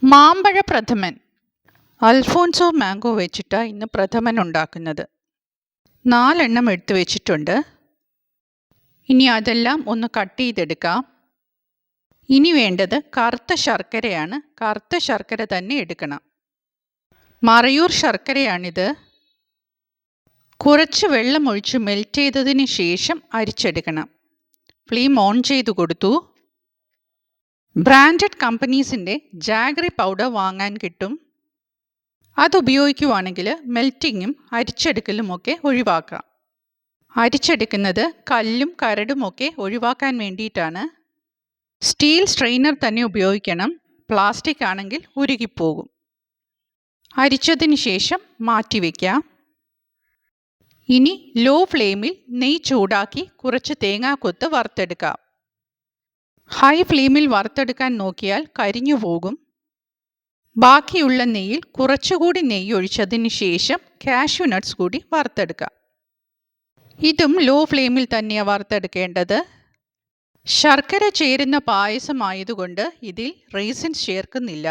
മാമ്പഴ പ്രഥമൻ. അൽഫോൻസോ മാംഗോ വെച്ചിട്ടാണ് ഇന്ന് പ്രഥമൻ ഉണ്ടാക്കുന്നത്. 4 എണ്ണം എടുത്തു വെച്ചിട്ടുണ്ട്. ഇനി അതെല്ലാം ഒന്ന് കട്ട് ചെയ്തെടുക്കാം. ഇനി വേണ്ടത് കറുത്ത ശർക്കരയാണ്. കറുത്ത ശർക്കര തന്നെ എടുക്കണം. മറയൂർ ശർക്കരയാണിത്. കുറച്ച് വെള്ളം ഒഴിച്ച് മെൽറ്റ് ചെയ്തതിന് ശേഷം അരിച്ചെടുക്കണം. ഫ്ലെയിം ഓൺ ചെയ്ത് കൊടുത്തു. ബ്രാൻഡഡ് കമ്പനീസിൻ്റെ ജാഗറി പൗഡർ വാങ്ങാൻ കിട്ടും. അതുപയോഗിക്കുവാണെങ്കിൽ മെൽറ്റിങ്ങും അരിച്ചെടുക്കലുമൊക്കെ ഒഴിവാക്കാം. അരിച്ചെടുക്കുന്നത് കല്ലും കരടുമൊക്കെ ഒഴിവാക്കാൻ വേണ്ടിയിട്ടാണ്. സ്റ്റീൽ സ്ട്രെയിനർ തന്നെ ഉപയോഗിക്കണം. പ്ലാസ്റ്റിക് ആണെങ്കിൽ ഉരുകിപ്പോകും. അരിച്ചതിന് ശേഷം മാറ്റിവെക്കാം. ഇനി ലോ ഫ്ലെയിമിൽ നെയ്യ് ചൂടാക്കി കുറച്ച് തേങ്ങാക്കൊത്ത് വറുത്തെടുക്കാം. ഹൈ ഫ്ലെയിമിൽ വറുത്തെടുക്കാൻ നോക്കിയാൽ കരിഞ്ഞു പോകും. ബാക്കിയുള്ള നെയ്യിൽ കുറച്ചുകൂടി നെയ്യ് ഒഴിച്ചതിന് ശേഷം കാഷ്യൂ നട്ട്സ് കൂടി വറുത്തെടുക്കാം. ഇതും ലോ ഫ്ലെയിമിൽ തന്നെയാണ് വറുത്തെടുക്കേണ്ടത്. ശർക്കര ചേരുന്ന പായസമായതുകൊണ്ട് ഇതിൽ റേസിൻസ് ചേർക്കുന്നില്ല.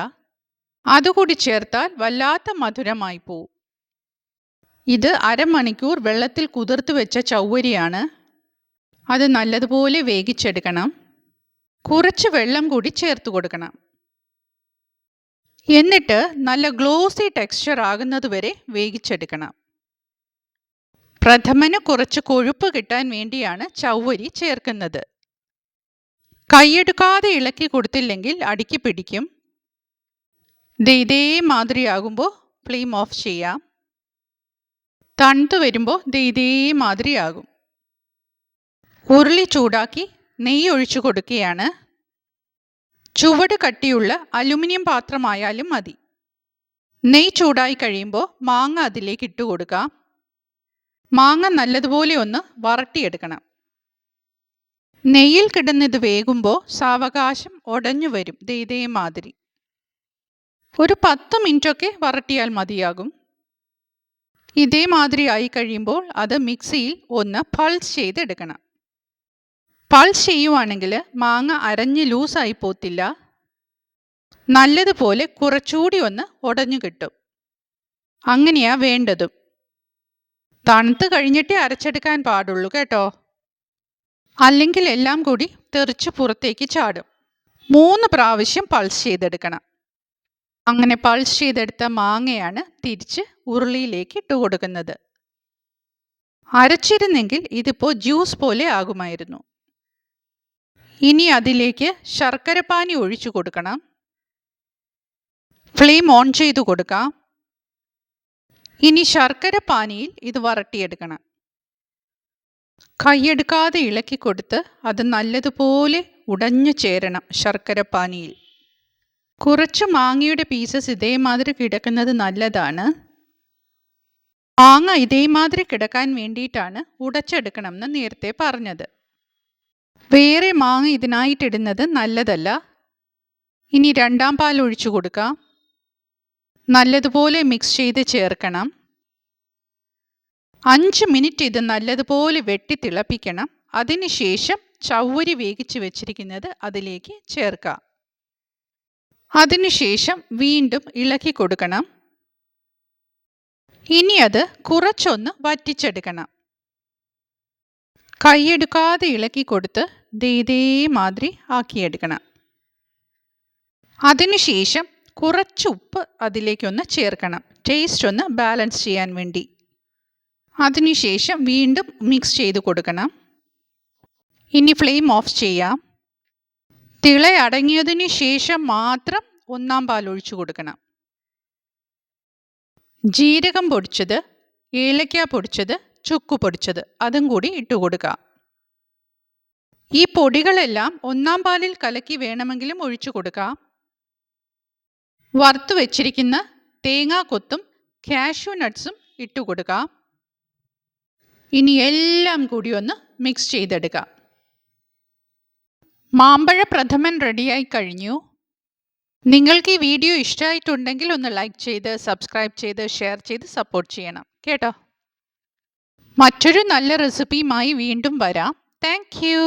അതുകൂടി ചേർത്താൽ വല്ലാത്ത മധുരമായി പോവും. ഇത് അരമണിക്കൂർ വെള്ളത്തിൽ കുതിർത്ത് വെച്ച ചൗവരിയാണ്. അത് നല്ലതുപോലെ വേവിച്ചെടുക്കണം. കുറച്ച് വെള്ളം കൂടി ചേർത്ത് കൊടുക്കണം. എന്നിട്ട് നല്ല ഗ്ലോസി ടെക്സ്ചർ ആകുന്നത് വരെ വേവിച്ചെടുക്കണം. പ്രഥമന് കുറച്ച് കൊഴുപ്പ് കിട്ടാൻ വേണ്ടിയാണ് ചൗവരി ചേർക്കുന്നത്. കൈയെടുക്കാതെ ഇളക്കി കൊടുത്തില്ലെങ്കിൽ അടിക്ക് പിടിക്കും. ഇതേമാതിരിയാകുമ്പോൾ ഫ്ലെയിം ഓഫ് ചെയ്യാം. തണുത്ത് വരുമ്പോൾ ഇതേമാതിരിയാകും. ഉരുളി ചൂടാക്കി നെയ്യ് ഒഴിച്ചു കൊടുക്കുകയാണ്. ചുവട് കട്ടിയുള്ള അലുമിനിയം പാത്രമായാലും മതി. നെയ്യ് ചൂടായി കഴിയുമ്പോൾ മാങ്ങ അതിലേക്ക് ഇട്ട് കൊടുക്കാം. മാങ്ങ നല്ലതുപോലെ ഒന്ന് വരട്ടിയെടുക്കണം. നെയ്യിൽ കിടന്നിത് വേകുമ്പോൾ സാവകാശം ഉടഞ്ഞു വരും. ഇതേമാതിരി ഒരു 10 മിനിറ്റൊക്കെ വരട്ടിയാൽ മതിയാകും. ഇതേമാതിരി ആയി കഴിയുമ്പോൾ അത് മിക്സിയിൽ ഒന്ന് പൾസ് ചെയ്തെടുക്കണം. പൾസ് ചെയ്യുവാണെങ്കിൽ മാങ്ങ അരഞ്ഞ് ലൂസായി പോത്തില്ല. നല്ലതുപോലെ കുറച്ചുകൂടി ഒന്ന് ഉടഞ്ഞു കിട്ടും. അങ്ങനെയാ വേണ്ടതും. തണുത്ത് കഴിഞ്ഞിട്ടേ അരച്ചെടുക്കാൻ പാടുള്ളൂ കേട്ടോ. അല്ലെങ്കിൽ എല്ലാം കൂടി തെറിച്ച് പുറത്തേക്ക് ചാടും. 3 പ്രാവശ്യം പൾസ് ചെയ്തെടുക്കണം. അങ്ങനെ പൾസ് ചെയ്തെടുത്ത മാങ്ങയാണ് തിരിച്ച് ഉരുളിയിലേക്ക് ഇട്ട് കൊടുക്കുന്നത്. അരച്ചിരുന്നെങ്കിൽ ഇതിപ്പോൾ ജ്യൂസ് പോലെ ആകുമായിരുന്നു. ഇനി അതിലേക്ക് ശർക്കരപ്പാനി ഒഴിച്ചു കൊടുക്കണം. ഫ്ലെയിം ഓൺ ചെയ്തു കൊടുക്കാം. ഇനി ശർക്കരപ്പാനിയിൽ ഇത് വരട്ടിയെടുക്കണം. കൈയെടുക്കാതെ ഇളക്കി കൊടുത്ത് അത് നല്ലതുപോലെ ഉടഞ്ഞു ചേരണം ശർക്കരപ്പാനിയിൽ. കുറച്ച് മാങ്ങയുടെ പീസസ് ഇതേമാതിരി കിടക്കുന്നത് നല്ലതാണ്. മാങ്ങ ഇതേമാതിരി കിടക്കാൻ വേണ്ടിയിട്ടാണ് ഉടച്ചെടുക്കണമെന്ന് നേരത്തെ പറഞ്ഞത്. വേറെ മാങ്ങ ഇതിനായിട്ടിടുന്നത് നല്ലതല്ല. ഇനി 2ാം പാൽ ഒഴിച്ചു കൊടുക്കാം. നല്ലതുപോലെ മിക്സ് ചെയ്ത് ചേർക്കണം. 5 മിനിറ്റ് ഇത് നല്ലതുപോലെ വെട്ടി തിളപ്പിക്കണം. അതിനുശേഷം ചൗവരി വേവിച്ച് വെച്ചിരിക്കുന്നത് അതിലേക്ക് ചേർക്കാം. അതിനുശേഷം വീണ്ടും ഇളക്കി കൊടുക്കണം. ഇനി അത് കുറച്ചൊന്ന് വറ്റിച്ചെടുക്കണം. കൈയെടുക്കാതെ ഇളക്കി കൊടുത്ത് ഇതേമാതിരി ആക്കിയെടുക്കണം. അതിനുശേഷം കുറച്ച് ഉപ്പ് അതിലേക്കൊന്ന് ചേർക്കണം. ടേസ്റ്റ് ഒന്ന് ബാലൻസ് ചെയ്യാൻ വേണ്ടി. അതിനുശേഷം വീണ്ടും മിക്സ് ചെയ്ത് കൊടുക്കണം. ഇനി ഫ്ലെയിം ഓഫ് ചെയ്യാം. തിള അടങ്ങിയതിന് ശേഷം മാത്രം 1ാം പാൽ ഒഴിച്ചു കൊടുക്കണം. ജീരകം പൊടിച്ചത്, ഏലക്ക പൊടിച്ചത്, ചുക്ക് പൊടിച്ചത് അതും കൂടി ഇട്ട് കൊടുക്കാം. ഈ പൊടികളെല്ലാം 1ാം പാലിൽ കലക്കി വേണമെങ്കിലും ഒഴിച്ചു കൊടുക്കാം. വറുത്ത് വെച്ചിരിക്കുന്ന തേങ്ങാക്കൊത്തും കാഷ്യൂ നട്ട്സും ഇട്ട് കൊടുക്കാം. ഇനി എല്ലാം കൂടി ഒന്ന് മിക്സ് ചെയ്തെടുക്കാം. മാമ്പഴ പ്രഥമൻ റെഡിയായി കഴിഞ്ഞു. നിങ്ങൾക്ക് ഈ വീഡിയോ ഇഷ്ടമായിട്ടുണ്ടെങ്കിൽ ഒന്ന് ലൈക്ക് ചെയ്ത് സബ്സ്ക്രൈബ് ചെയ്ത് ഷെയർ ചെയ്ത് സപ്പോർട്ട് ചെയ്യണം കേട്ടോ. മറ്റൊരു നല്ല റെസിപ്പിയുമായി വീണ്ടും വരാം. Thank you.